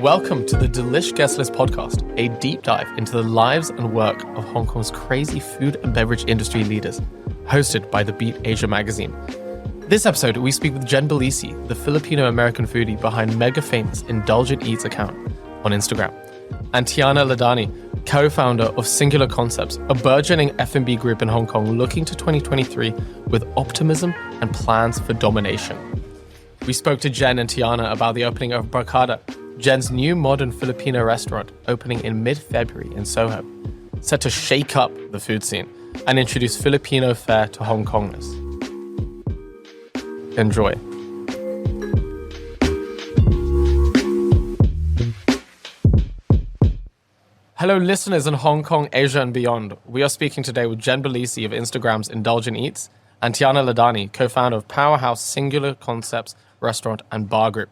Welcome to the Delish Guestlist Podcast, a deep dive into the lives and work of Hong Kong's crazy food and beverage industry leaders, hosted by the Beat Asia magazine. This episode, we speak with Jen Balisi, the Filipino-American foodie behind mega-famous Indulgent Eats account on Instagram, and Tiana Ludhani, co-founder of Singular Concepts, a burgeoning F&B group in Hong Kong looking to 2023 with optimism and plans for domination. We spoke to Jen and Tiana about the opening of Barkada, Jen's new modern Filipino restaurant opening in mid-February in Soho, set to shake up the food scene and introduce Filipino fare to Hong Kongers. Enjoy. Hello listeners in Hong Kong, Asia and beyond. We are speaking today with Jen Balisi of Instagram's Indulgent Eats and Tiana Ludhani, co-founder of powerhouse Singular Concepts restaurant and bar group.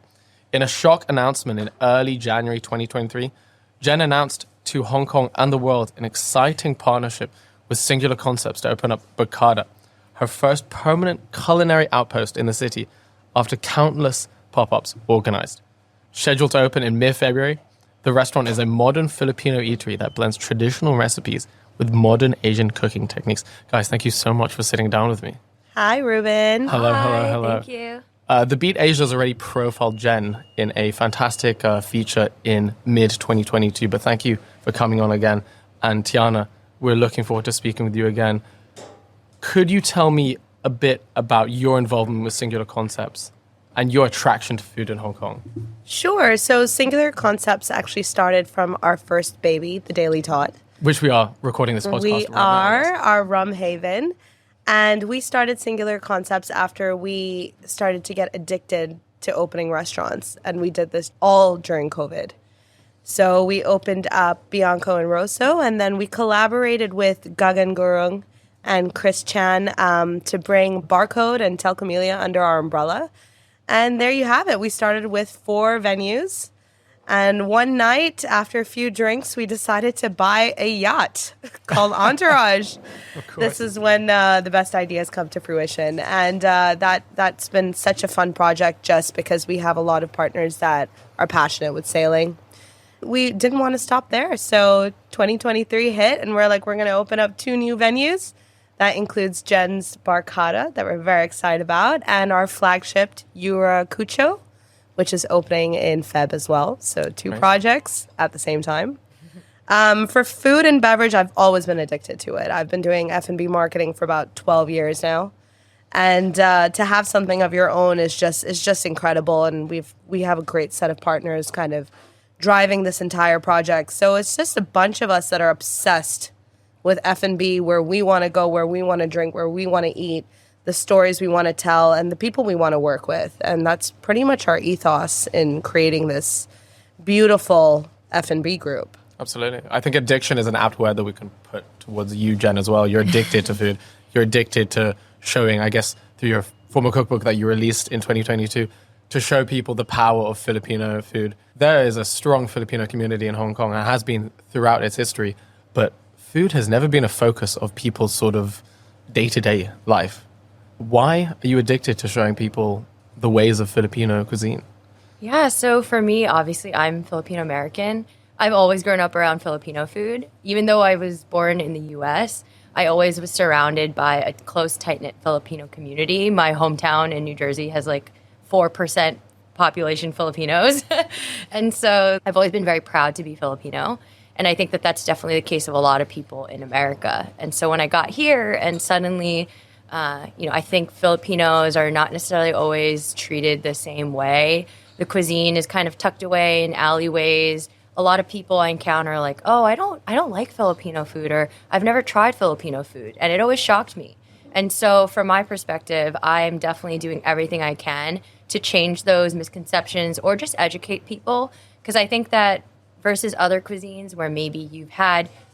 In a shock announcement in early January 2023, Jen announced to Hong Kong and the world an exciting partnership with Singular Concepts to open up Barkada, her first permanent culinary outpost in the city after countless pop-ups organized. Scheduled to open in mid-February, the restaurant is a modern Filipino eatery that blends traditional recipes with modern Asian cooking techniques. Guys, thank you so much for sitting down with me. Hi, Ruben. Hello. Thank you. The Beat Asia has already profiled Jen in a fantastic feature in mid-2022, but thank you for coming on again. And Tiana, we're looking forward to speaking with you again. Could you tell me a bit about your involvement with Singular Concepts and your attraction to food in Hong Kong? Sure. So Singular Concepts actually started from our first baby, the Daily Tot. Which we are recording this podcast We right now. our rum haven. And we started Singular Concepts after we started to get addicted to opening restaurants. And we did this all during COVID. So we opened up Bianco and Rosso, and then we collaborated with Gagan Gurung and Chris Chan to bring Barcode and Tel Camellia under our umbrella. And there you have it. We started with 4 venues. And one night, after a few drinks, we decided to buy a yacht called Entourage. This is when the best ideas come to fruition. And that's been such a fun project just because we have a lot of partners that are passionate with sailing. We didn't want to stop there. So 2023 hit, and we're going to open up 2 new venues. That includes Jen's Barkada, that we're very excited about, and our flagship, Yura Cucho, which is opening in Feb as well. So 2 projects at the same time. For food and beverage, I've always been addicted to it. I've been doing F&B marketing for about 12 years now. And to have something of your own is just incredible. And we have a great set of partners kind of driving this entire project. So it's just a bunch of us that are obsessed with F&B, where we want to go, where we want to drink, where we want to eat, the stories we want to tell, and the people we want to work with. And that's pretty much our ethos in creating this beautiful F&B group. Absolutely. I think addiction is an apt word that we can put towards you, Jen, as well. You're addicted to food. You're addicted to showing, I guess, through your former cookbook that you released in 2022, to show people the power of Filipino food. There is a strong Filipino community in Hong Kong and has been throughout its history, but food has never been a focus of people's sort of day-to-day life. Why are you addicted to showing people the ways of Filipino cuisine? Yeah, so for me, obviously, I'm Filipino-American. I've always grown up around Filipino food. Even though I was born in the U.S., I always was surrounded by a close, tight-knit Filipino community. My hometown in New Jersey has 4% population Filipinos. And so I've always been very proud to be Filipino. And I think that that's definitely the case of a lot of people in America. And so when I got here and suddenly... I think Filipinos are not necessarily always treated the same way. The cuisine is kind of tucked away in alleyways. A lot of people I encounter are like, oh, I don't like Filipino food, or I've never tried Filipino food. And it always shocked me. And so from my perspective, I'm definitely doing everything I can to change those misconceptions or just educate people. Because I think that versus other cuisines where maybe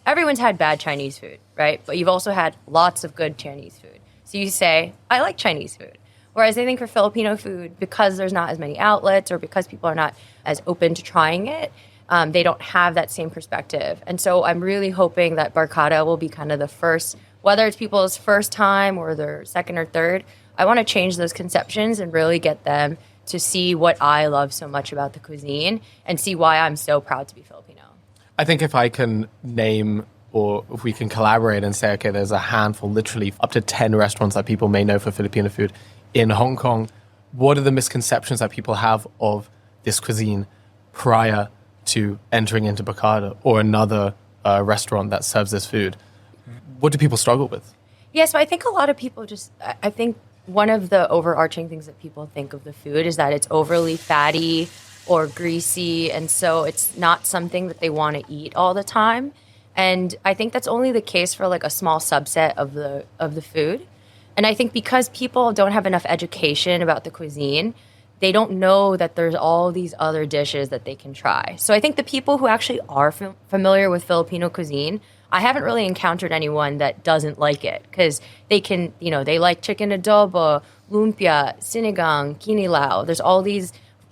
everyone's had bad Chinese food, right? But you've also had lots of good Chinese food. So you say, I like Chinese food. Whereas I think for Filipino food, because there's not as many outlets or because people are not as open to trying it, they don't have that same perspective. And so I'm really hoping that Barkada will be kind of the first, whether it's people's first time or their second or third, I want to change those conceptions and really get them to see what I love so much about the cuisine and see why I'm so proud to be Filipino. I think if I can name, or if we can collaborate and say, okay, there's a handful, literally up to 10 restaurants that people may know for Filipino food in Hong Kong, what are the misconceptions that people have of this cuisine prior to entering into Barkada or another restaurant that serves this food? What do people struggle with? Yes, but I think a lot of people I think one of the overarching things that people think of the food is that it's overly fatty or greasy, and so it's not something that they want to eat all the time. And I think that's only the case for like a small subset of the food. And I think because people don't have enough education about the cuisine, they don't know that there's all these other dishes that they can try. So I think the people who actually are familiar with Filipino cuisine, I haven't really encountered anyone that doesn't like it, because they can, they like chicken adobo, lumpia, sinigang, kinilaw.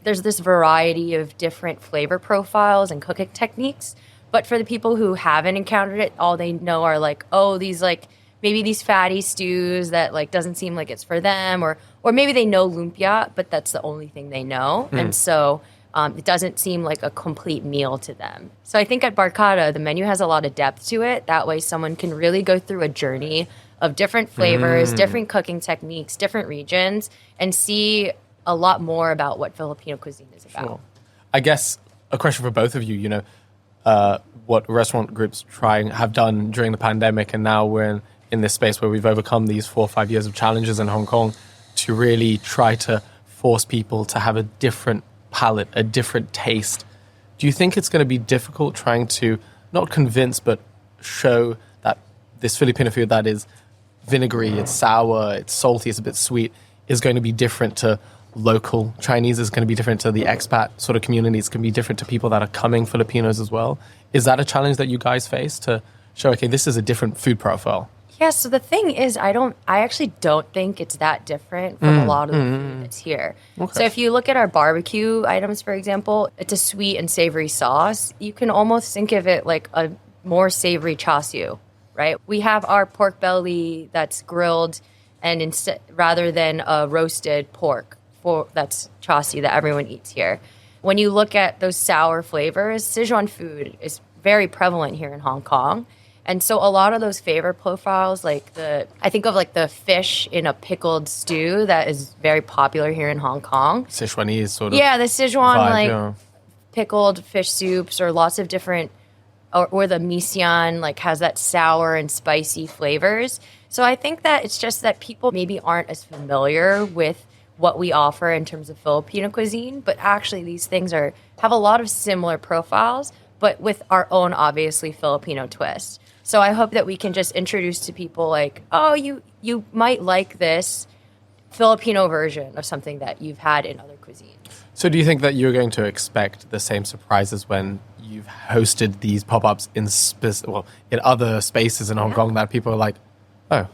There's this variety of different flavor profiles and cooking techniques. But for the people who haven't encountered it, all they know are like, oh, these like maybe these fatty stews that like doesn't seem like it's for them, or maybe they know lumpia, but that's the only thing they know. And so it doesn't seem like a complete meal to them. So I think at Barkada, the menu has a lot of depth to it. That way someone can really go through a journey of different flavors, different cooking techniques, different regions, and see a lot more about what Filipino cuisine is about. Sure. I guess a question for both of you, what restaurant groups have done during the pandemic, and now we're in this space where we've overcome these 4 or 5 years of challenges in Hong Kong to really try to force people to have a different palate, a different taste. Do you think it's going to be difficult trying to not convince but show that this Filipino food that is vinegary, it's sour, it's salty, it's a bit sweet, is going to be different to local Chinese, is going to be different to the expat sort of community, it's going to be different to people that are coming Filipinos as well? Is that a challenge that you guys face to show, okay, this is a different food profile? Yeah, so the thing is, I actually don't think it's that different from a lot of the food that's here. Okay. So if you look at our barbecue items, for example, it's a sweet and savory sauce. You can almost think of it like a more savory char siu, right? We have our pork belly that's grilled, and rather than a roasted pork, that's char siu that everyone eats here. When you look at those sour flavors, Sichuan food is very prevalent here in Hong Kong. And so a lot of those flavor profiles, I think of like the fish in a pickled stew that is very popular here in Hong Kong. Sichuanese sort of. Yeah, the Sichuan pickled fish soups, or lots of different, or the mee sian has that sour and spicy flavors. So I think that it's just that people maybe aren't as familiar with what we offer in terms of Filipino cuisine, but actually these things have a lot of similar profiles, but with our own obviously Filipino twist. So I hope that we can just introduce to people you might like this Filipino version of something that you've had in other cuisines. So do you think that you're going to expect the same surprises when you've hosted these pop-ups in other spaces in Hong Kong, that people are like, oh,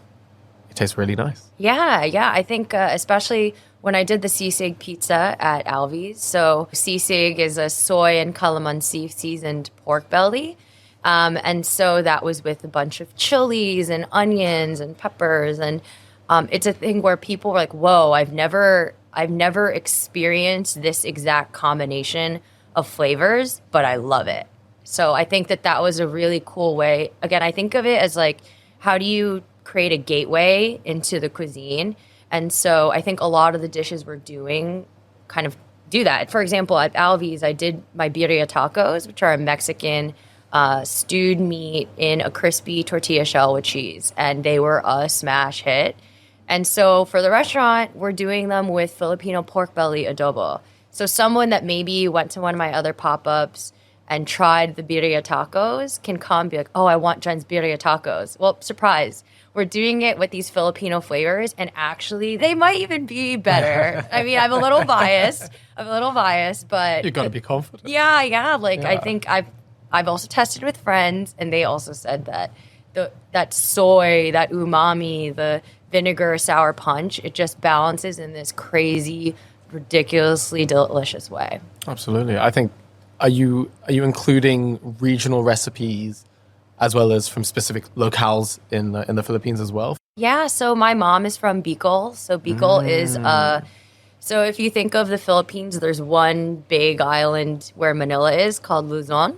it tastes really nice? Yeah. I think especially when I did the sisig pizza at Alvy's. So sisig is a soy and calamansi seasoned pork belly. And so that was with a bunch of chilies and onions and peppers. And it's a thing where people were like, whoa, I've never experienced this exact combination of flavors, but I love it. So I think that was a really cool way. Again, I think of it as how do you create a gateway into the cuisine? And so I think a lot of the dishes we're doing kind of do that. For example, at Alvy's, I did my birria tacos, which are a Mexican stewed meat in a crispy tortilla shell with cheese, and they were a smash hit. And so for the restaurant, we're doing them with Filipino pork belly adobo. So someone that maybe went to one of my other pop-ups and tried the birria tacos can come and be like, oh, I want Jen's birria tacos. Well, surprise. We're doing it with these Filipino flavors, and actually they might even be better. I mean, I'm a little biased, but... You got to be confident. Yeah. I think I've also tested with friends, and they also said that that soy, that umami, the vinegar sour punch, it just balances in this crazy, ridiculously delicious way. Absolutely. I think, are you including regional recipes as well as from specific locales in the Philippines as well? Yeah, so my mom is from Bicol. So Bicol is a So if you think of the Philippines, there's one big island where Manila is called Luzon.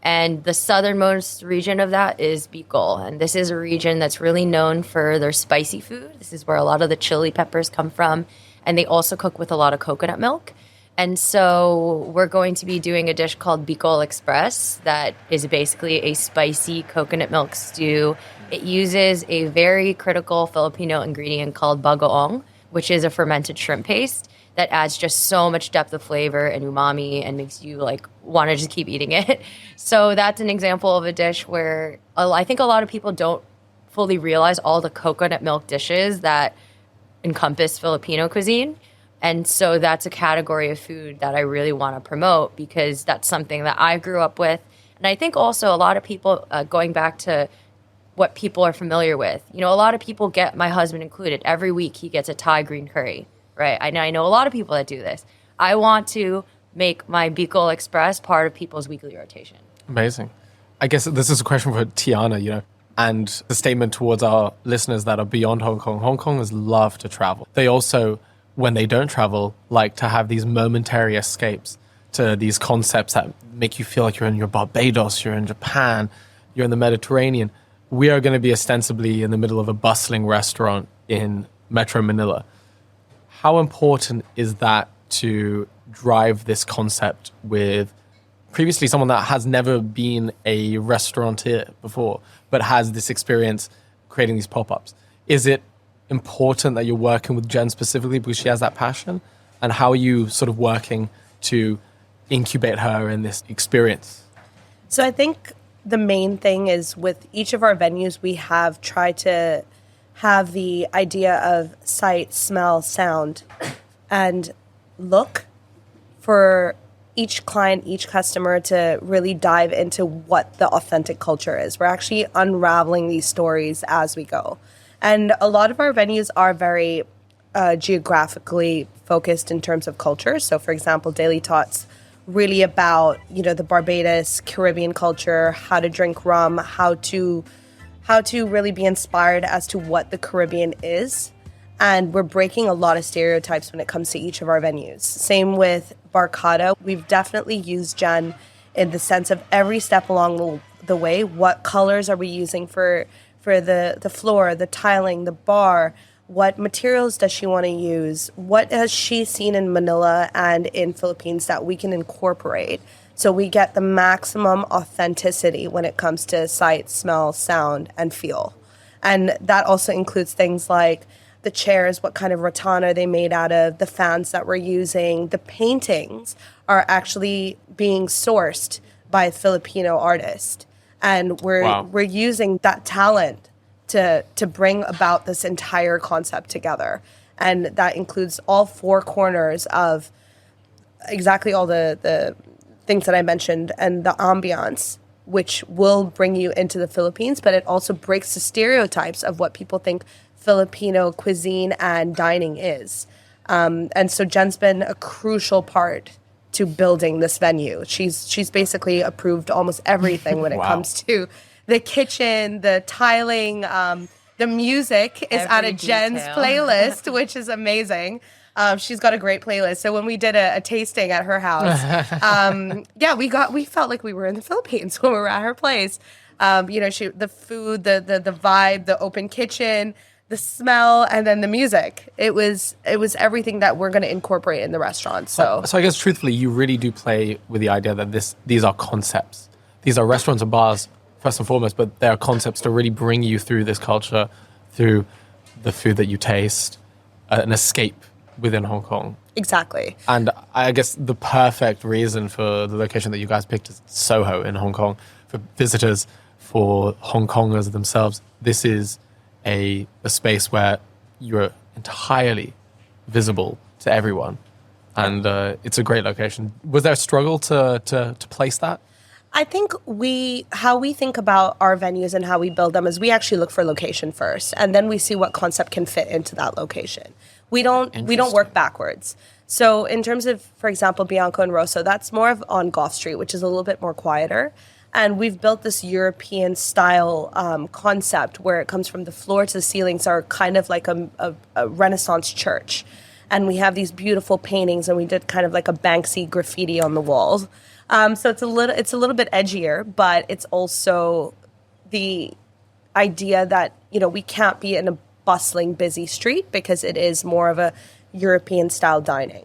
And the southernmost region of that is Bicol. And this is a region that's really known for their spicy food. This is where a lot of the chili peppers come from. And they also cook with a lot of coconut milk. And so we're going to be doing a dish called Bicol Express that is basically a spicy coconut milk stew. It uses a very critical Filipino ingredient called bagoong, which is a fermented shrimp paste that adds just so much depth of flavor and umami and makes you like want to just keep eating it. So that's an example of a dish where I think a lot of people don't fully realize all the coconut milk dishes that encompass Filipino cuisine. And so that's a category of food that I really want to promote because that's something that I grew up with. And I think also a lot of people, going back to what people are familiar with, you know, a lot of people get, my husband included, every week he gets a Thai green curry, right? I know a lot of people that do this. I want to make my Bicol Express part of people's weekly rotation. Amazing. I guess this is a question for Tiana, you know, and the statement towards our listeners that are beyond Hong Kong. Hong Kongers love to travel. They also, when they don't travel, like to have these momentary escapes to these concepts that make you feel like you're in your Barbados, you're in Japan, you're in the Mediterranean. We are going to be ostensibly in the middle of a bustling restaurant in Metro Manila. How important is that to drive this concept with previously someone that has never been a restaurateur before, but has this experience creating these pop-ups? Is it important that you're working with Jen specifically because she has that passion? And how are you sort of working to incubate her in this experience? So I think the main thing is with each of our venues, we have tried to have the idea of sight, smell, sound, and look for each client, each customer to really dive into what the authentic culture is. We're actually unraveling these stories as we go. And a lot of our venues are very geographically focused in terms of culture. So for example, Daily Tots really about, you know, the Barbados, Caribbean culture, how to drink rum, how to really be inspired as to what the Caribbean is. And we're breaking a lot of stereotypes when it comes to each of our venues. Same with Barkada. We've definitely used Jen in the sense of every step along the way. What colors are we using for the floor, the tiling, the bar? What materials does she want to use? What has she seen in Manila and in Philippines that we can incorporate? So we get the maximum authenticity when it comes to sight, smell, sound, and feel. And that also includes things like the chairs, what kind of rattan are they made out of, the fans that we're using. The paintings are actually being sourced by a Filipino artist. And we're using that talent to bring about this entire concept together. And that includes all four corners of exactly all the things that I mentioned and the ambiance, which will bring you into the Philippines, but it also breaks the stereotypes of what people think Filipino cuisine and dining is. And so Jen's been a crucial part to building this venue. She's basically approved almost everything when it comes to the kitchen, the tiling, the music is out of Jen's playlist, which is amazing. She's got a great playlist. So when we did a tasting at her house, we felt like we were in the Philippines when we were at her place. The food, the vibe, the open kitchen, the smell, and then the music. It was everything that we're going to incorporate in the restaurant. So I guess truthfully, you really do play with the idea that these are concepts. These are restaurants and bars first and foremost, but they are concepts to really bring you through this culture, through the food that you taste, an escape within Hong Kong. Exactly. And I guess the perfect reason for the location that you guys picked is Soho in Hong Kong. For visitors, for Hong Kongers themselves, this is a space where you're entirely visible to everyone. And it's a great location. Was there a struggle to place that? I think how we think about our venues and how we build them is we actually look for location first, and then we see what concept can fit into that location. We don't work backwards. So in terms of, for example, Bianco and Rosso, that's more of on Gough Street, which is a little bit more quieter. And we've built this European style concept where it comes from the floor to the ceilings are kind of like a Renaissance church. and we have these beautiful paintings, and we did kind of like a Banksy graffiti on the walls. So it's a little bit edgier, but it's also the idea that, you know, we can't be in a bustling, busy street because it is more of a European style dining.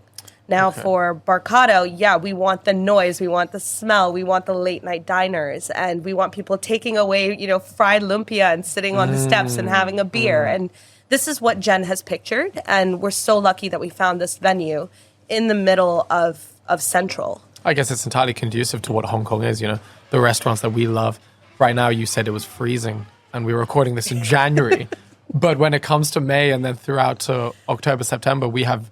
Now for Barkada, yeah, we want the noise, we want the smell, we want the late night diners, and we want people taking away, you know, fried lumpia and sitting on the steps and having a beer. And this is what Jen has pictured, and we're so lucky that we found this venue in the middle of Central. I guess it's entirely conducive to what Hong Kong is, you know, the restaurants that we love. Right now, you said it was freezing, and we were recording this in January. But when it comes to May and then throughout to October, September, we have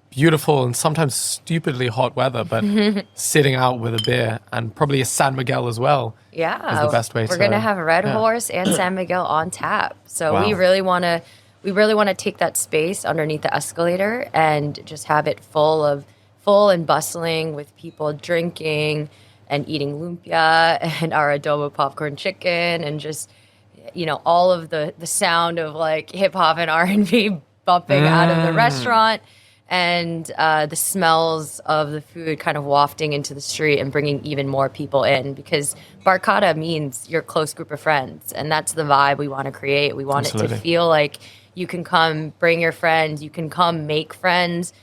beautiful and sometimes stupidly hot weather, but sitting out with a beer and probably a San Miguel as well. Yeah, is the best way we're going to have a Red Horse and San Miguel on tap. So Wow. we really want to take that space underneath the escalator and just have it full and bustling with people drinking and eating lumpia and our adobo popcorn chicken and just, you know, all of the sound of like hip hop and R&B bumping out of the restaurant. And the smells of the food kind of wafting into the street and bringing even more people in, because Barkada means your close group of friends. And that's the vibe we want to create. We want it to feel like you can come bring your friends. You can come make friends.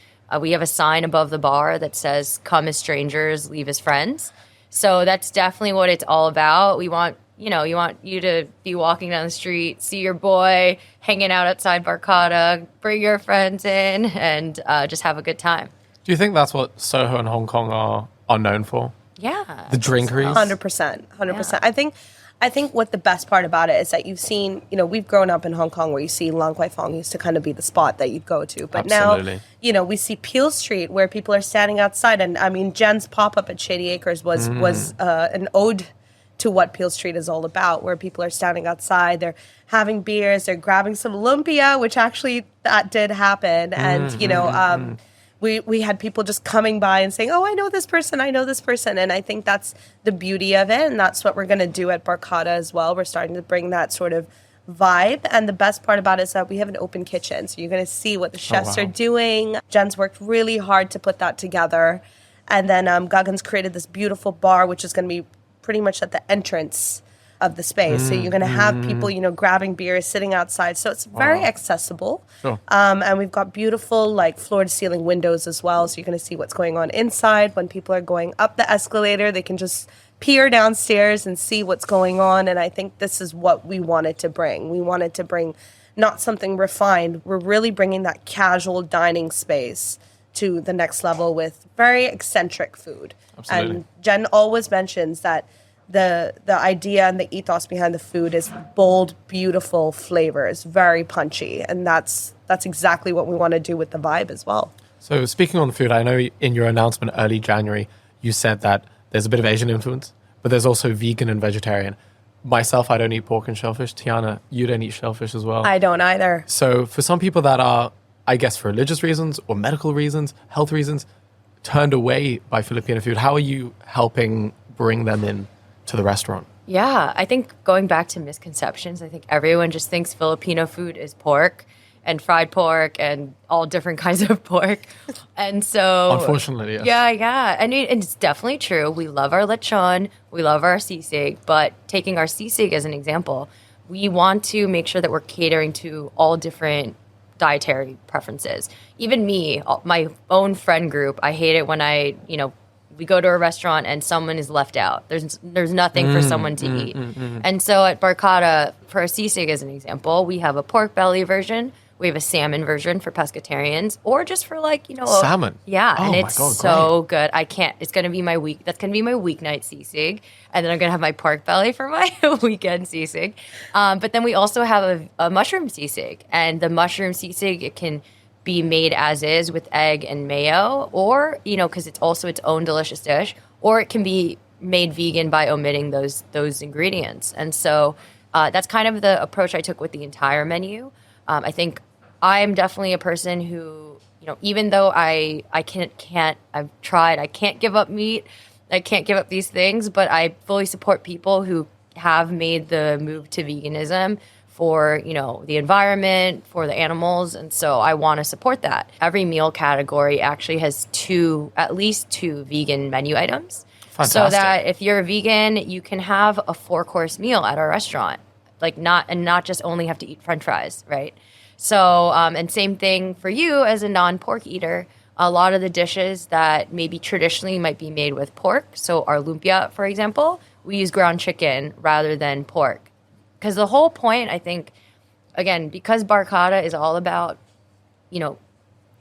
We have a sign above the bar that says, "Come as strangers, leave as friends." So that's definitely what it's all about. We want you to be walking down the street, see your boy hanging out outside Barkada, bring your friends in, and just have a good time. Do you think that's what Soho and Hong Kong are known for? Yeah. The drinkeries? 100%. Yeah. I think what the best part about it is that you've seen, you know, we've grown up in Hong Kong where you see Lang Kwai Fong used to kind of be the spot that you'd go to. But Absolutely. now, you know, we see Peel Street where people are standing outside. And I mean, Jen's pop-up at Shady Acres was an ode to what Peel Street is all about, where people are standing outside, they're having beers, they're grabbing some lumpia, which actually that did happen. And, you know, we had people just coming by and saying, "Oh, I know this person. And I think that's the beauty of it. And that's what we're going to do at Barkada as well. We're starting to bring that sort of vibe. And the best part about it is that we have an open kitchen. So you're going to see what the chefs are doing. Jen's worked really hard to put that together. And then Gagan's created this beautiful bar, which is going to be pretty much at the entrance of the space. So you're going to have people, you know, grabbing beers, sitting outside. So it's very accessible. Sure. And we've got beautiful, like, floor-to-ceiling windows as well. So you're going to see what's going on inside. When people are going up the escalator, they can just peer downstairs and see what's going on. And I think this is what we wanted to bring. We wanted to bring not something refined. We're really bringing that casual dining space to the next level with very eccentric food. Absolutely. And Jen always mentions that the idea and the ethos behind the food is bold, beautiful flavors, very punchy. And that's exactly what we want to do with the vibe as well. So speaking on the food, I know in your announcement early January, you said that there's a bit of Asian influence, but there's also vegan and vegetarian. Myself, I don't eat pork and shellfish. Tiana, you don't eat shellfish as well. I don't either. So for some people that are, I guess, for religious reasons or medical reasons, health reasons, turned away by Filipino food, how are you helping bring them in to the restaurant? Yeah, I think going back to misconceptions, I think everyone just thinks Filipino food is pork and fried pork and all different kinds of pork. And so... Unfortunately, yes. Yeah. I mean, it's definitely true. We love our lechon. We love our sisig. But taking our sisig as an example, we want to make sure that we're catering to all different dietary preferences. Even me, my own friend group, I hate it when we go to a restaurant and someone is left out. There's nothing for someone to eat. And so at Barkada, for a sisig as an example, we have a pork belly version, we have a salmon version for pescatarians, or just for salmon. Yeah, oh and my it's God, so good. I can't. It's gonna be that's gonna be my weeknight sisig, and then I'm gonna have my pork belly for my weekend sisig. But then we also have a mushroom sisig, and the mushroom sisig, it can be made as is with egg and mayo, or because it's also its own delicious dish, or it can be made vegan by omitting those ingredients. And so that's kind of the approach I took with the entire menu. I think I'm definitely a person who, even though I've tried, I can't give up meat, I can't give up these things, but I fully support people who have made the move to veganism for, the environment, for the animals. And so I want to support that. Every meal category actually has at least two vegan menu items. Fantastic. So that if you're a vegan, you can have a 4-course meal at our restaurant, not just only have to eat French fries, right? So, and same thing for you as a non-pork eater. A lot of the dishes that maybe traditionally might be made with pork, so our lumpia, for example, we use ground chicken rather than pork. Because the whole point, I think, again, because Barkada is all about,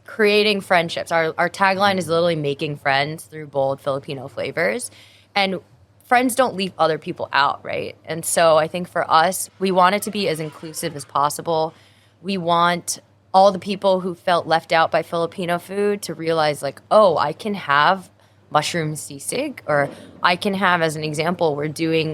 creating friendships. Our tagline is literally making friends through bold Filipino flavors. And friends don't leave other people out, right? And so I think for us, we want it to be as inclusive as possible. We want all the people who felt left out by Filipino food to realize I can have mushroom sisig, or I can have, as an example, we're doing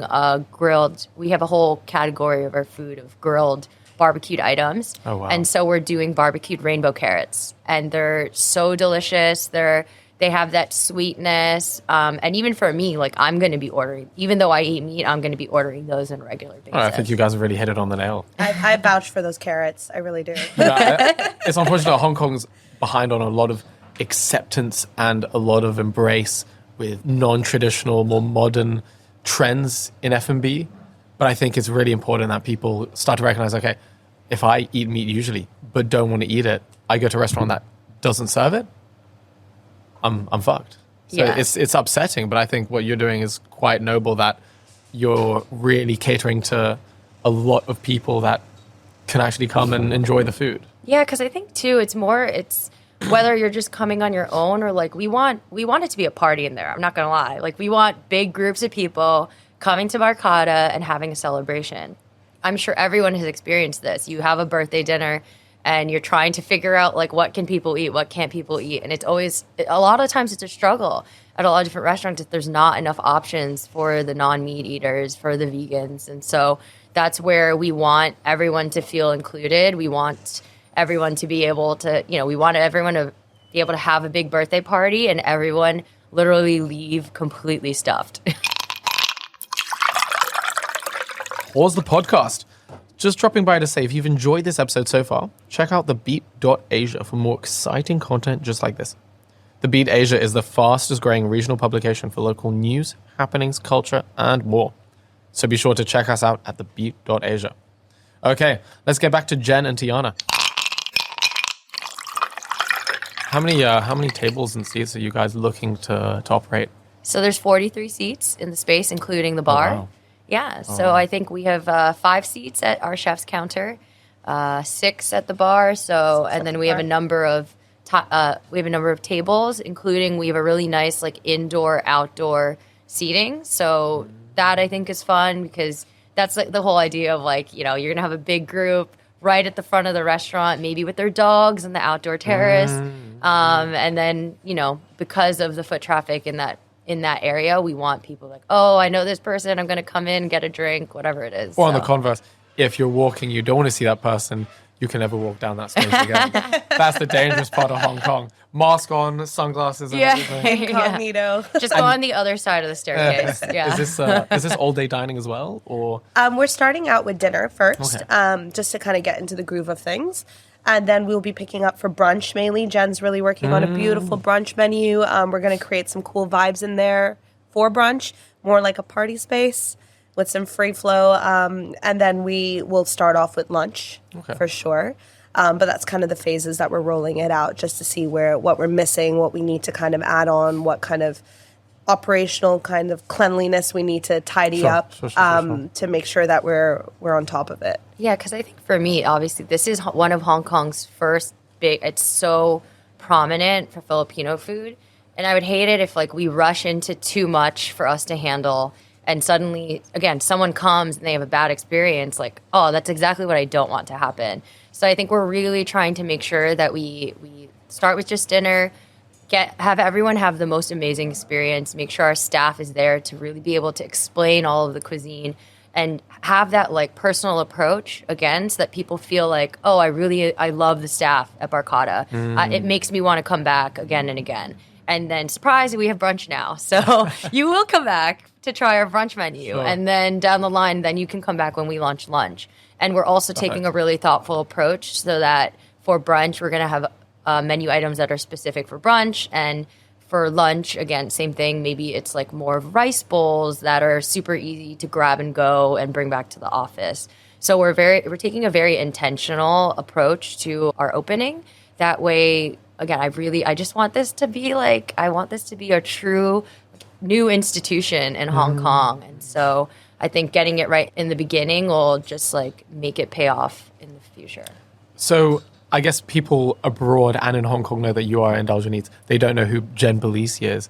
we have a whole category of our food of grilled barbecued items. Oh, wow. And so we're doing barbecued rainbow carrots, and they're so delicious. They have that sweetness. And even for me, I'm going to be ordering, even though I eat meat, I'm going to be ordering those on a regular basis. Oh, I think you guys have really hit it on the nail. I vouch for those carrots. I really do. It's unfortunate Hong Kong's behind on a lot of acceptance and a lot of embrace with non-traditional, more modern trends in F&B. But I think it's really important that people start to recognize, okay, if I eat meat usually but don't want to eat it, I go to a restaurant that doesn't serve it, I'm fucked. So it's upsetting, but I think what you're doing is quite noble, that you're really catering to a lot of people that can actually come and enjoy the food. Yeah, because I think too, it's whether you're just coming on your own or we want it to be a party in there. I'm not gonna lie. We want big groups of people coming to Barkada and having a celebration. I'm sure everyone has experienced this. You have a birthday dinner and you're trying to figure out what can people eat, what can't people eat. And it's always, a lot of times it's a struggle at a lot of different restaurants if there's not enough options for the non-meat eaters, for the vegans. And so that's where we want everyone to feel included. We want everyone to be able to, we want everyone to be able to have a big birthday party and everyone literally leave completely stuffed. Pause the podcast. Just dropping by to say, if you've enjoyed this episode so far, check out thebeat.asia for more exciting content just like this. The Beat Asia is the fastest growing regional publication for local news, happenings, culture, and more. So be sure to check us out at thebeat.asia. Okay, let's get back to Jen and Tiana. How many tables and seats are you guys looking to operate? So there's 43 seats in the space, including the bar. Oh, wow. Yeah, so I think we have 5 seats at our chef's counter, 6 at the bar. So, and then we have a number of tables, including we have a really nice indoor outdoor seating. So that I think is fun because that's the whole idea of you're gonna have a big group right at the front of the restaurant, maybe with their dogs and the outdoor terrace, and then because of the foot traffic in that area, we want people I know this person, I'm going to come in, get a drink, whatever it is. Or on the converse, if you're walking, you don't want to see that person, you can never walk down that space again. That's the dangerous part of Hong Kong. Mask on, sunglasses, and everything. Incognito. Just go on the other side of the staircase. Yeah. Is this all day dining as well, or? We're starting out with dinner first, Okay. just to kind of get into the groove of things. And then we'll be picking up for brunch mainly. Jen's really working on a beautiful brunch menu. We're going to create some cool vibes in there for brunch, more like a party space with some free flow. And then we will start off with lunch for sure. But that's kind of the phases that we're rolling it out, just to see what we're missing, what we need to kind of add on, what kind of operational kind of cleanliness we need to tidy up to make sure that we're on top of it. Yeah, because I think for me, obviously, this is one of Hong Kong's first it's so prominent for Filipino food. And I would hate it if we rush into too much for us to handle. And suddenly, again, someone comes and they have a bad experience. That's exactly what I don't want to happen. So I think we're really trying to make sure that we start with just dinner, have everyone have the most amazing experience, make sure our staff is there to really be able to explain all of the cuisine and have that personal approach again, so that people feel I love the staff at Barkada. It makes me want to come back again and again. And then, surprise, we have brunch now. So you will come back to try our brunch menu. Sure. And then down the line, then you can come back when we launch lunch. And we're also taking a really thoughtful approach so that for brunch, we're going to have menu items that are specific for brunch. And for lunch, again, same thing. Maybe it's like more of rice bowls that are super easy to grab and go and bring back to the office. So we're taking a very intentional approach to our opening. That way, again, I just want this to be a true new institution in Hong Kong. And so I think getting it right in the beginning will just like make it pay off in the future. So I guess people abroad and in Hong Kong know that you are Indulgent Eats. They don't know who Jen Balisi is.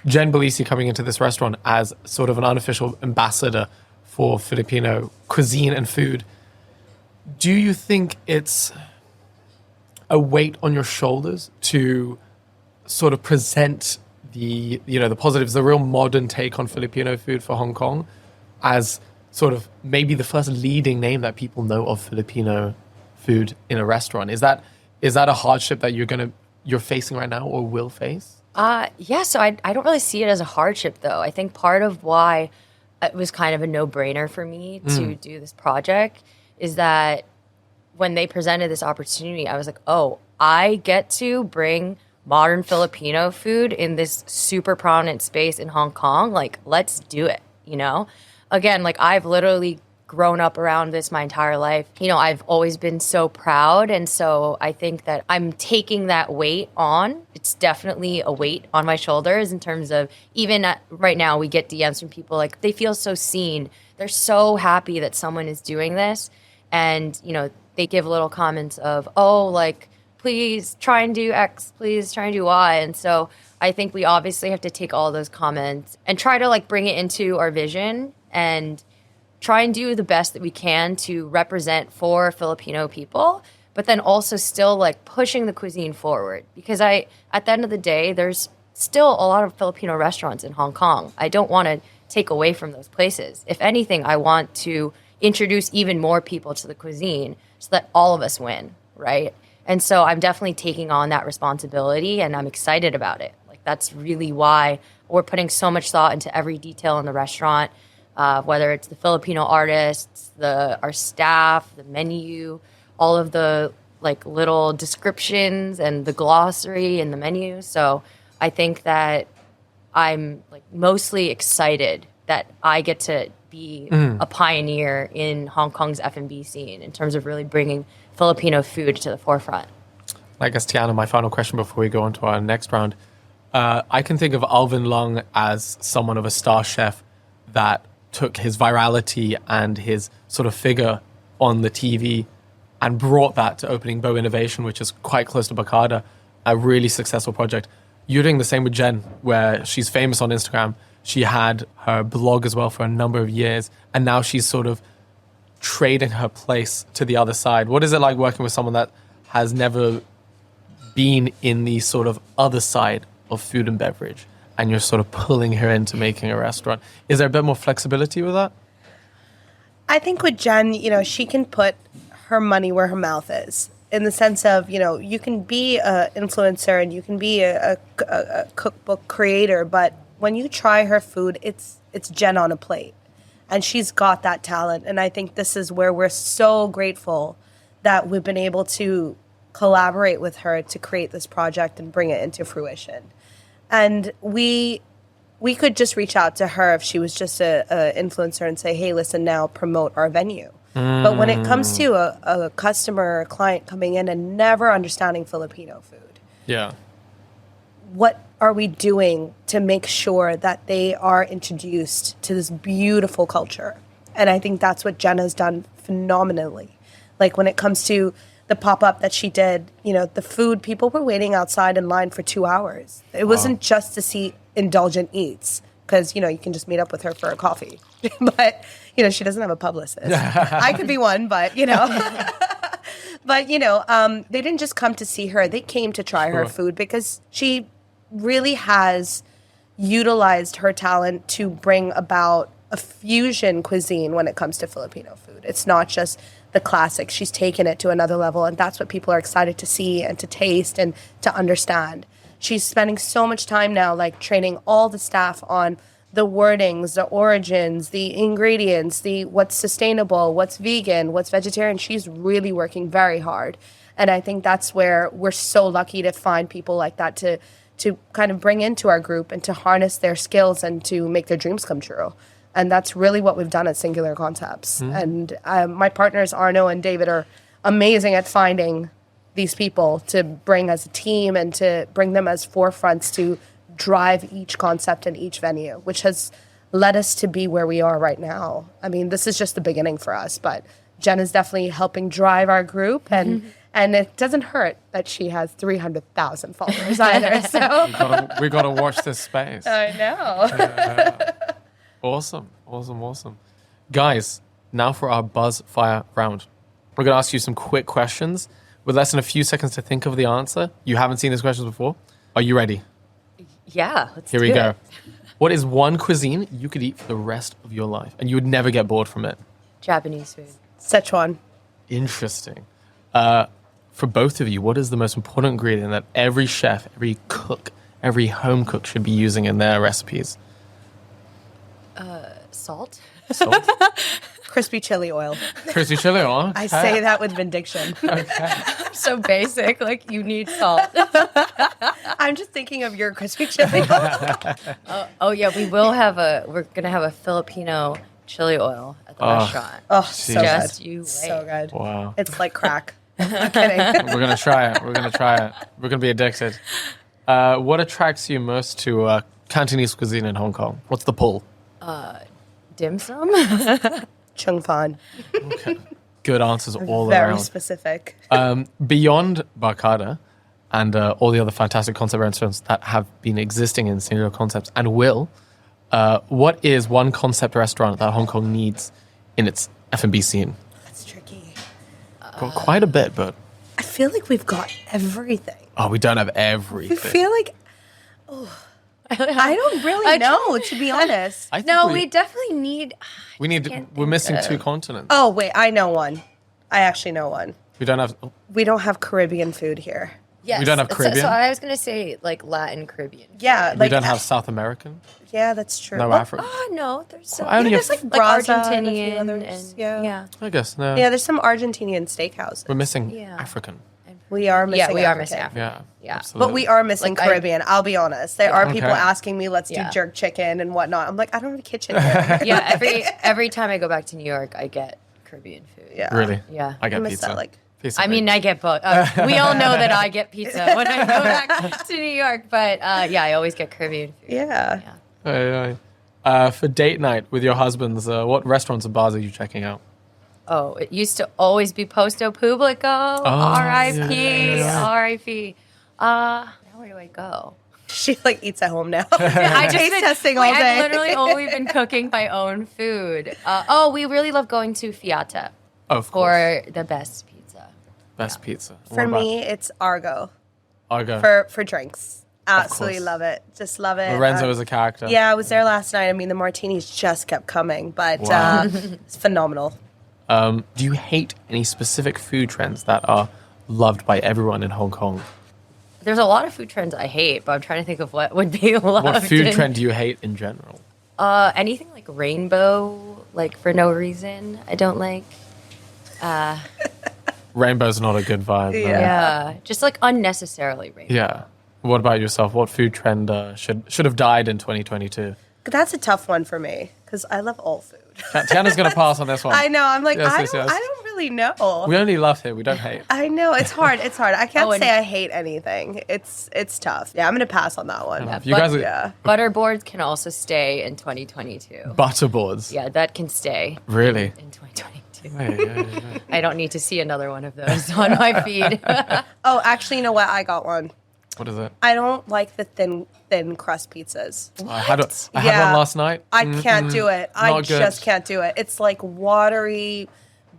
Jen Balisi coming into this restaurant as sort of an unofficial ambassador for Filipino cuisine and food. Do you think it's a weight on your shoulders to sort of present the positives, the real modern take on Filipino food for Hong Kong as sort of maybe the first leading name that people know of Filipino food in a restaurant? Is that a hardship that you're facing right now or will face? Yeah, so I don't really see it as a hardship though. I think part of why it was kind of a no-brainer for me to do this project is that when they presented this opportunity, I was like, oh, I get to bring modern Filipino food in this super prominent space in Hong Kong. Like, let's do it, Again, like I've literally grown up around this my entire life. I've always been so proud. And so I think that I'm taking that weight on. It's definitely a weight on my shoulders in terms of even right now we get DMs from people like they feel so seen. They're so happy that someone is doing this. And, they give little comments of, oh, like, please try and do X, please try and do Y. And so I think we obviously have to take all those comments and try to like bring it into our vision and try and do the best that we can to represent for Filipino people, but then also still like pushing the cuisine forward. Because at the end of the day, there's still a lot of Filipino restaurants in Hong Kong. I don't want to take away from those places. If anything, I want to introduce even more people to the cuisine so that all of us win, right? And so I'm definitely taking on that responsibility and I'm excited about it. Like that's really why we're putting so much thought into every detail in the restaurant, whether it's the Filipino artists, our staff, the menu, all of the like little descriptions and the glossary and the menu. So I think that I'm like mostly excited that I get to be a pioneer in Hong Kong's F&B scene in terms of really bringing Filipino food to the forefront. I guess, Tiana, my final question before we go on to our next round. I can think of Alvin Lung as someone of a star chef that took his virality and his sort of figure on the TV and brought that to Opening Bow Innovation, which is quite close to Barkada, a really successful project. You're doing the same with Jen, where she's famous on Instagram. She had her blog as well for a number of years, and now she's sort of trading her place to the other side. What is it like working with someone that has never been in the sort of other side of food and beverage, and you're sort of pulling her into making a restaurant? Is there a bit more flexibility with that? I think with Jen, she can put her money where her mouth is, in the sense of, you can be an influencer and you can be a cookbook creator, but when you try her food, it's Jen on a plate. And she's got that talent. And I think this is where we're so grateful that we've been able to collaborate with her to create this project and bring it into fruition. And we could just reach out to her if she was just a influencer and say, hey, listen, now promote our venue. But when it comes to a customer or a client coming in and never understanding Filipino food, what are we doing to make sure that they are introduced to this beautiful culture? And I think that's what Jen has done phenomenally. Like when it comes to the pop-up that she did, the food, people were waiting outside in line for 2 hours. It wasn't just to see Indulgent Eats, because, you can just meet up with her for a coffee. But, she doesn't have a publicist. I could be one, but, But, they didn't just come to see her. They came to try her food because she really has utilized her talent to bring about a fusion cuisine when it comes to Filipino food. It's not just the classic. She's taken it to another level, and that's what people are excited to see and to taste and to understand. She's spending so much time now, like, training all the staff on the wordings, the origins, the ingredients, the what's sustainable, what's vegan, what's vegetarian. She's really working very hard. And I think that's where we're so lucky to find people like that to kind of bring into our group and to harness their skills and to make their dreams come true. And that's really what we've done at Singular Concepts. And my partners, Arno and David, are amazing at finding these people to bring as a team and to bring them as forefronts to drive each concept and each venue, which has led us to be where we are right now. I mean, this is just the beginning for us, but Jen is definitely helping drive our group, and it doesn't hurt that she has 300,000 followers either. So We got to watch this space. I know. Awesome. Guys, now for our buzz fire round. We're going to ask you some quick questions with less than a few seconds to think of the answer. You haven't seen these questions before. Are you ready? Yeah, let's Here do we go. it. What is one cuisine you could eat for the rest of your life and you would never get bored from it? Japanese food. Szechuan. Interesting. For both of you, what is the most important ingredient that every chef, every cook, every home cook should be using in their recipes? Salt. Salt? Crispy chili oil. Crispy chili oil? I say that with vindication. So basic, like you need salt. I'm just thinking of your crispy chili oil. Oh yeah, we're gonna have a Filipino chili oil at the restaurant. Oh, so Just good. you wait. So good. Wow. It's like crack. I'm kidding. We're going to try it. We're going to be addicted. What attracts you most to Cantonese cuisine in Hong Kong? What's the pull? Dim sum. Chung Fan. Okay. Good answers all Very around. specific. Beyond Barkada and all the other fantastic concept restaurants that have been existing in Singular Concepts and will, what is one concept restaurant that Hong Kong needs in its F&B scene? That's tricky. Got quite a bit, but... I feel like we've got everything. Oh, we don't have I everything. feel like... I don't really know, to be honest. I think No, we definitely need. we're missing two continents. Oh, wait, I know one. I actually know one. We don't have... We don't have Caribbean food here. Yes. We don't have Caribbean? So I was gonna say like Latin Caribbean. Yeah, We like... don't have South American? Yeah, that's true. No Well, African? Oh no, there's some. I only there's have- like Braza and a few Argentinian others, and yeah. I guess, no. Yeah, there's some Argentinian steakhouses. We're missing Yeah. African. We are missing Yeah, we are African. missing African. Yeah. Yeah. Absolutely. But we are missing Like, Caribbean, I'll be honest. There are people Okay. asking me, let's do Yeah. jerk chicken and whatnot. I'm like, I don't have a kitchen here. Yeah, every time I go back to New York, I get Caribbean food. Yeah. Really? Yeah. I get I miss pizza. that, like... Pizza I mean, I get both. We all know that I get pizza when I go back to New York, but yeah, I always get Caribbean food. Yeah. For date night with your husbands, what restaurants and bars are you checking out? Oh, it used to always be Posto Publico. R.I.P. yeah. R.I.P. Now where do I go? She like eats at home now. I just Taste testing all day. I've literally only been cooking my own food. We really love going to Fiata Oh, of course. for the best pizza. Best pizza. For What about me, it's Argo Argo. for drinks. Absolutely course. love it. Just love it. Lorenzo is a character. Yeah, I was there last night. I mean, the martinis just kept coming, but Wow. it's phenomenal. Do you hate any specific food trends that are loved by everyone in Hong Kong? There's a lot of food trends I hate, but I'm trying to think of what would be loved. What food in- trend do you hate in general? Anything like rainbow, like for no reason, I don't like. Rainbow's not a good vibe. no. Yeah, just like unnecessarily rainbow. Yeah. What about yourself? What food trend should have died in 2022? That's a tough one for me because I love all food. Tiana's going to pass on this one. I know. I'm like, Yes, I yes, don't. yes. I don't really know. We only love here. We don't hate. I know it's hard. It's hard. I can't Oh, and- say I hate anything. It's tough. Yeah, I'm gonna pass on that one. You guys are Yeah. Butterboards can also stay in 2022. butterboards. Yeah, that can stay Really? in 2022. Yeah. I don't need to see another one of those on my feed. Oh, actually, you know what? I got one. What is it? I don't like the thin crust pizzas. I had Yeah. one last night. I can't do it. I Not good. just can't do it. It's like watery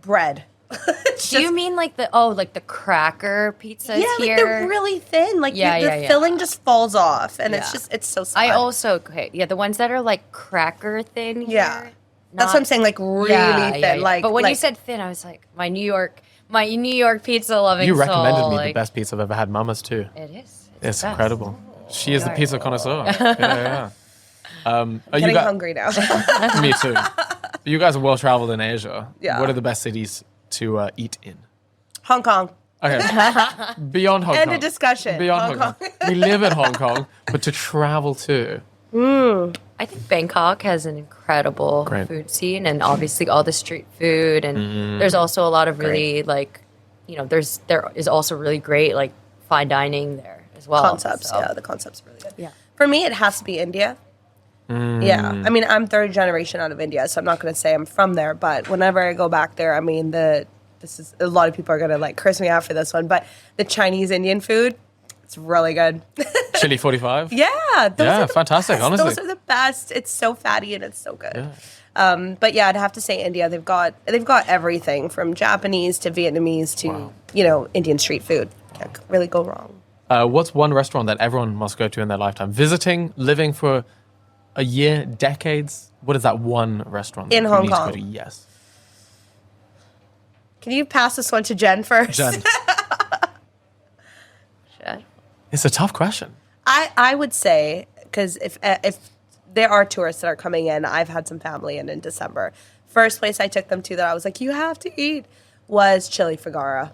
bread. It's Do you just- mean like the cracker pizzas yeah, like here? they're really thin. Like Yeah, the yeah. filling just falls off, and Yeah. it's so sad. I also the ones that are like cracker thin here. Yeah. That's what I'm saying. Like really thin. Like, but when you like- said thin, I was like, my New York pizza loving You soul. recommended me the like, best pizza I've ever had, Mama's too. It is. It's the best. incredible. She is the Sorry. pizza connoisseur. Yeah. I'm getting hungry now. Me too. You guys are well traveled in Asia. Yeah. What are the best cities to eat in? Hong Kong. Okay. Beyond Hong Kong. End of discussion. Beyond Hong Kong. We live in Hong Kong, but to travel to. I think Bangkok has an incredible food scene, and obviously all the street food, and there's also a lot of really there is also really great like fine dining there as well. Concepts, the concept's really good. Yeah. For me, it has to be India. Yeah. I mean, I'm third generation out of India, so I'm not going to say I'm from there, but whenever I go back there, I mean, this is a lot of people are going to like curse me out for this one, but the Chinese Indian food, it's really good. Chili 45? Yeah. Fantastic, honestly. Those are the best. It's so fatty and it's so good. Yeah. But yeah, I'd have to say India. They've got everything from Japanese to Vietnamese to, Indian street food. Can't really go wrong. What's one restaurant that everyone must go to in their lifetime? Visiting, living for a year, decades? What is that one restaurant in that Hong you need Kong? to go to? Yes. Can you pass this one to Jen first? Jen. Sure. It's a tough question. I would say, because if there are tourists that are coming in, I've had some family in December. First place I took them to that I was like, you have to eat, was Chili Figara.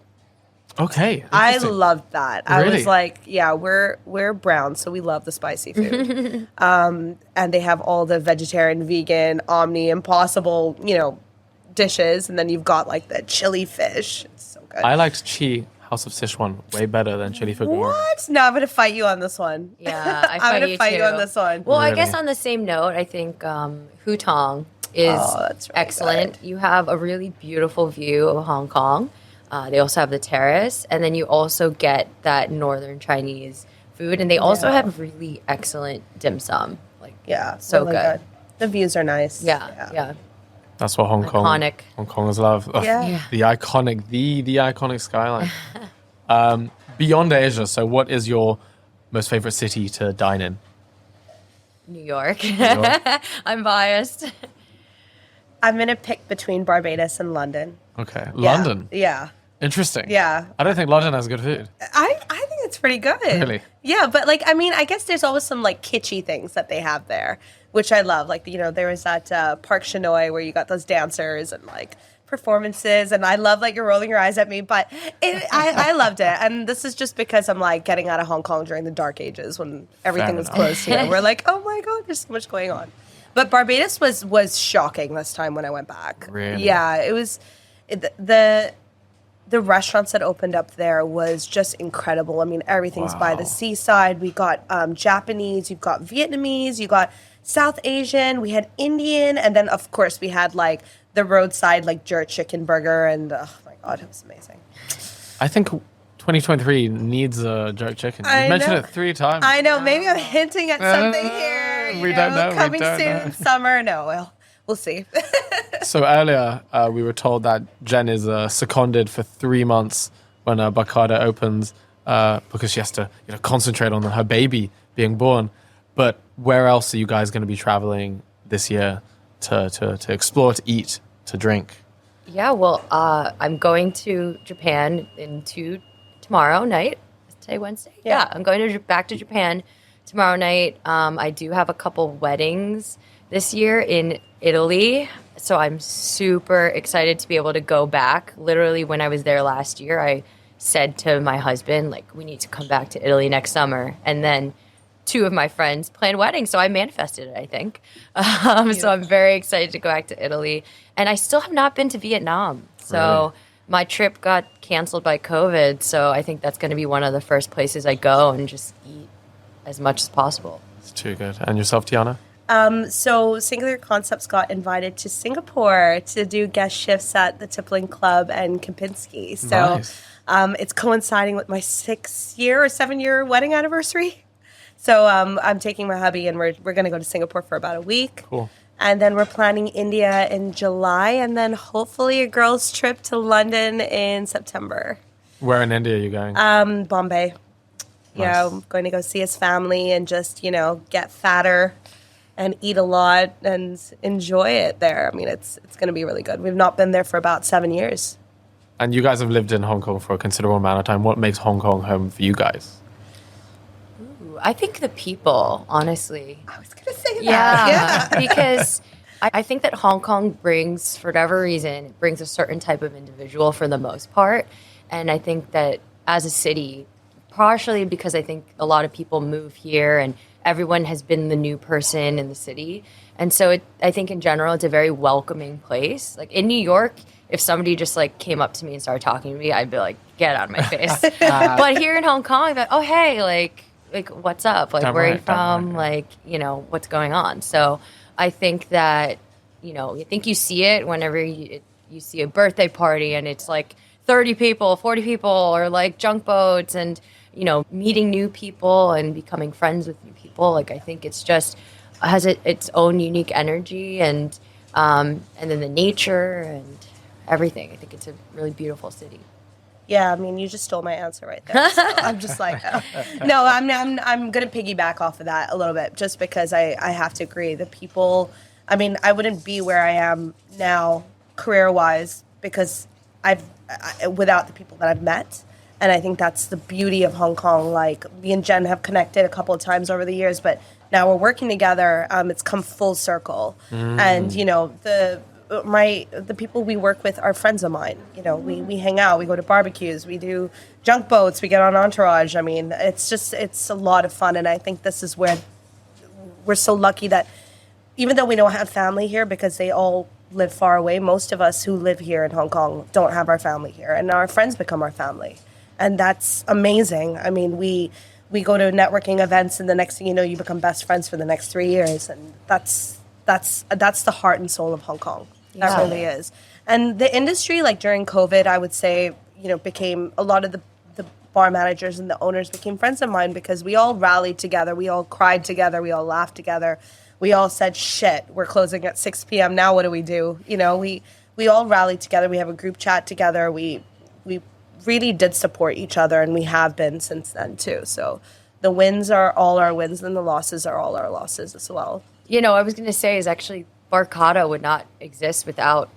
Okay. I loved that. Really? I was like, yeah, we're brown, so we love the spicy food. And they have all the vegetarian, vegan, omni, impossible, dishes, and then you've got like the chili fish. It's so good. I liked Chi House of Sichuan way better than Chili Figara. What? No, I'm gonna fight you on this one. Yeah, I'm gonna fight you on this one. Well, Really? I guess on the same note, I think Hutong is that's really excellent. good. You have a really beautiful view of Hong Kong. They also have the terrace, and then you also get that northern Chinese food, and they also have really excellent dim sum. Like, so really good. The views are nice. Yeah. That's what Hong Kongers love. Ugh, Yeah. The iconic skyline. Beyond Asia, so what is your most favorite city to dine in? New York. York. I'm biased. I'm gonna pick between Barbados and London. Okay. Yeah. London. Yeah. Interesting. Yeah. I don't think London has good food. I think it's pretty good. Really? Yeah, but I guess there's always some like kitschy things that they have there, which I love. Like, there was that Park Chinoy where you got those dancers and like performances, and I love like you're rolling your eyes at me, but I loved it. And this is just because I'm like getting out of Hong Kong during the dark ages when everything was closed here. We're like, oh my God, there's so much going on. But Barbados was shocking this time when I went back. Really? Yeah, it was the restaurants that opened up there was just incredible. I mean, everything's by the seaside. We got Japanese, you've got Vietnamese, you got South Asian, we had Indian, and then of course we had like the roadside like jerk chicken burger, and oh my God, it was amazing. I think 2023 needs a jerk chicken. You mentioned it 3 times. I know. Maybe I'm hinting at something here. We don't know. Coming soon, summer. No, well, we'll see. So earlier, we were told that Jen is seconded for 3 months when Barkada opens because she has to concentrate on her baby being born. But where else are you guys going to be traveling this year to explore, to eat, to drink? Yeah, well, I'm going to Japan tomorrow night. Is today Wednesday? Yeah, I'm going back to Japan tomorrow night. I do have a couple weddings this year in Italy, so I'm super excited to be able to go back. Literally, when I was there last year, I said to my husband, like, we need to come back to Italy next summer. And then 2 of my friends planned weddings, so I manifested it, I think. So I'm very excited to go back to Italy. And I still have not been to Vietnam. So my trip got canceled by COVID, so I think that's going to be one of the first places I go and just eat as much as possible. It's too good. And yourself, Tiana? So Singular Concepts got invited to Singapore to do guest shifts at the Tippling Club and Kempinski. So Nice. It's coinciding with my 6-year or 7-year wedding anniversary. So I'm taking my hubby and we're going to go to Singapore for about a week. Cool. And then we're planning India in July, and then hopefully a girls' trip to London in September. Where in India are you going? Bombay. Nice. I'm going to go see his family and just, get fatter and eat a lot and enjoy it there. I mean, it's going to be really good. We've not been there for about 7 years. And you guys have lived in Hong Kong for a considerable amount of time. What makes Hong Kong home for you guys? Ooh, I think the people, honestly. I was going to say that. Yeah, because I think that Hong Kong brings, for whatever reason, it brings a certain type of individual for the most part. And I think that as a city, partially because I think a lot of people move here and everyone has been the new person in the city. And so I think in general, it's a very welcoming place. Like in New York, if somebody just like came up to me and started talking to me, I'd be like, get out of my face. But here in Hong Kong, I'd be like, oh, hey, like what's up? Like, where are you from? Like, what's going on? So I think that, I think you see it whenever you see a birthday party and it's like 30 people, 40 people, or like junk boats and, meeting new people and becoming friends with new people. Like, I think it's just has its own unique energy and then the nature and everything. I think it's a really beautiful city. Yeah, I mean, you just stole my answer right there. So I'm just like, no, I'm going to piggyback off of that a little bit just because I have to agree. The people, I mean, I wouldn't be where I am now career-wise because without the people that I've met. And I think that's the beauty of Hong Kong. Like, me and Jen have connected a couple of times over the years, but now we're working together. It's come full circle. And, the people we work with are friends of mine. We hang out, we go to barbecues, we do junk boats, we get on Entourage. I mean, it's a lot of fun. And I think this is where we're so lucky that even though we don't have family here because they all live far away, most of us who live here in Hong Kong don't have our family here. And our friends become our family. And that's amazing. I mean, we go to networking events and the next thing you know, you become best friends for the next 3 years. And that's the heart and soul of Hong Kong. That really is. And the industry, like during COVID, I would say, became a lot of the bar managers and the owners became friends of mine because we all rallied together. We all cried together. We all laughed together. We all said, shit, we're closing at 6 p.m. Now what do? We all rallied together. We have a group chat together. We really did support each other, and we have been since then too. So the wins are all our wins and the losses are all our losses as well. I was going to say is actually Barkada would not exist without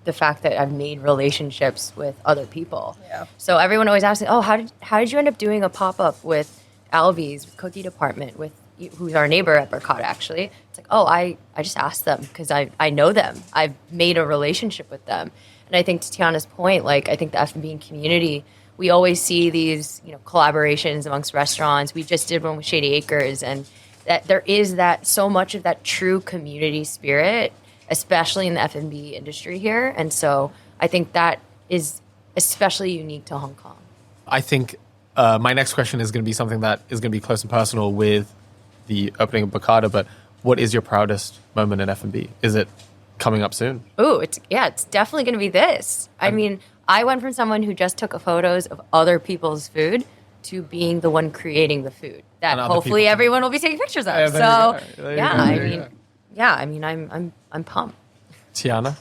the fact that I've made relationships with other people. Yeah. So everyone always asks me, oh, how did you end up doing a pop-up with Alvy's, with Cookie Department, with who's our neighbor at Barkada, actually? It's like, oh, I just asked them because I know them. I've made a relationship with them. And I think to Tiana's point, like, I think the F&B community, we always see these, collaborations amongst restaurants. We just did one with Shady Acres, and that there is that so much of that true community spirit, especially in the F&B industry here. And so I think that is especially unique to Hong Kong. I think my next question is going to be something that is going to be close and personal with the opening of Barkada, but what is your proudest moment in F&B? Is it coming up soon? Ooh, it's definitely going to be this. I mean, I went from someone who just took photos of other people's food to being the one creating the food that hopefully everyone will be taking pictures of. I'm pumped. Tiana?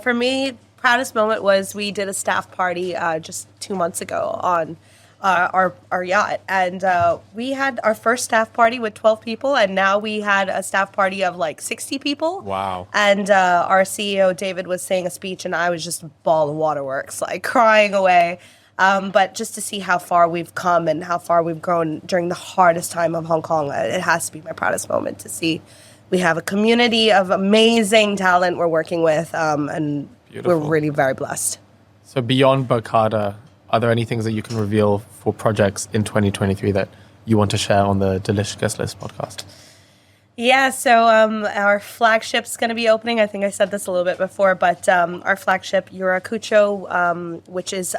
For me, proudest moment was we did a staff party just 2 months ago on our yacht. And we had our first staff party with 12 people, and now we had a staff party of like 60 people. Wow. And our CEO, David, was saying a speech, and I was just a ball of waterworks, like crying away. But just to see how far we've come and how far we've grown during the hardest time of Hong Kong, it has to be my proudest moment to see we have a community of amazing talent we're working with, and Beautiful. We're really very blessed. So beyond Barkada, are there any things that you can reveal for projects in 2023 that you want to share on the Delish Guestlist podcast? Yeah, so our flagship's going to be opening. I think I said this a little bit before, but our flagship, Yurakucho, which is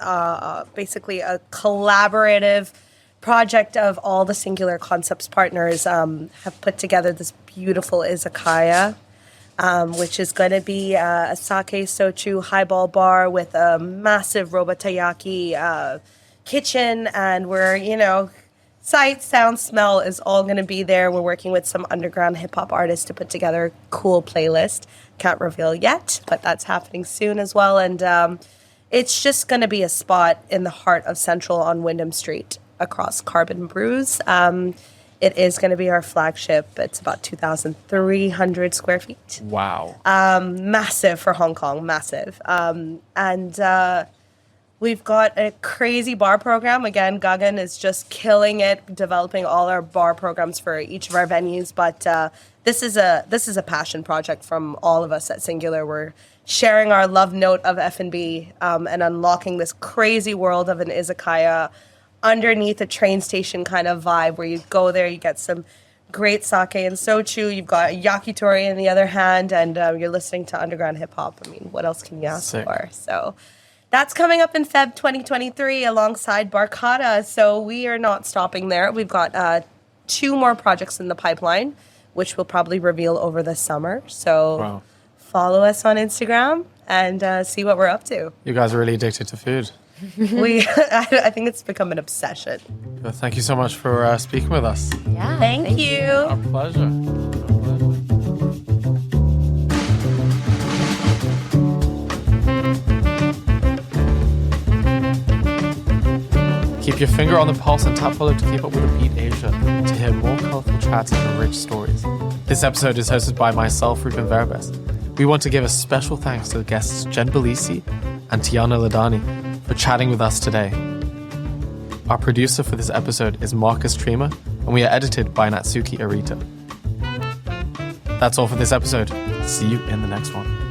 basically a collaborative project of all the Singular Concepts partners, have put together this beautiful izakaya, which is going to be a sake sochu highball bar with a massive roba-taiyaki kitchen, and we're, sight, sound, smell is all going to be there. We're working with some underground hip-hop artists to put together a cool playlist. Can't reveal yet, but that's happening soon as well. And it's just going to be a spot in the heart of Central on Wyndham Street across Carbon Brews. It is going to be our flagship. It's about 2,300 square feet. Wow. Massive for Hong Kong, massive. And We've got a crazy bar program. Again, Gagan is just killing it, developing all our bar programs for each of our venues. But this is a passion project from all of us at Singular. We're sharing our love note of F&B and unlocking this crazy world of an izakaya underneath a train station kind of vibe where you go there, you get some great sake and sochu. You've got yakitori in the other hand, and you're listening to underground hip hop. I mean, what else can you ask for? So that's coming up in Feb 2023 alongside Barkada. So we are not stopping there. We've got 2 more projects in the pipeline, which we'll probably reveal over the summer. So follow us on Instagram and see what we're up to. You guys are really addicted to food. I think it's become an obsession. Well, thank you so much for speaking with us. Yeah. Thank you. Our pleasure. Keep your finger on the pulse and tap follow to keep up with the Beat Asia to hear more colorful chats and rich stories. This episode is hosted by myself, Ruben Verabes. We want to give a special thanks to the guests Jen Balisi and Tiana Ludhani for chatting with us today. Our producer for this episode is Marcus Trema, and we are edited by Natsuki Arita. That's all for this episode. See you in the next one.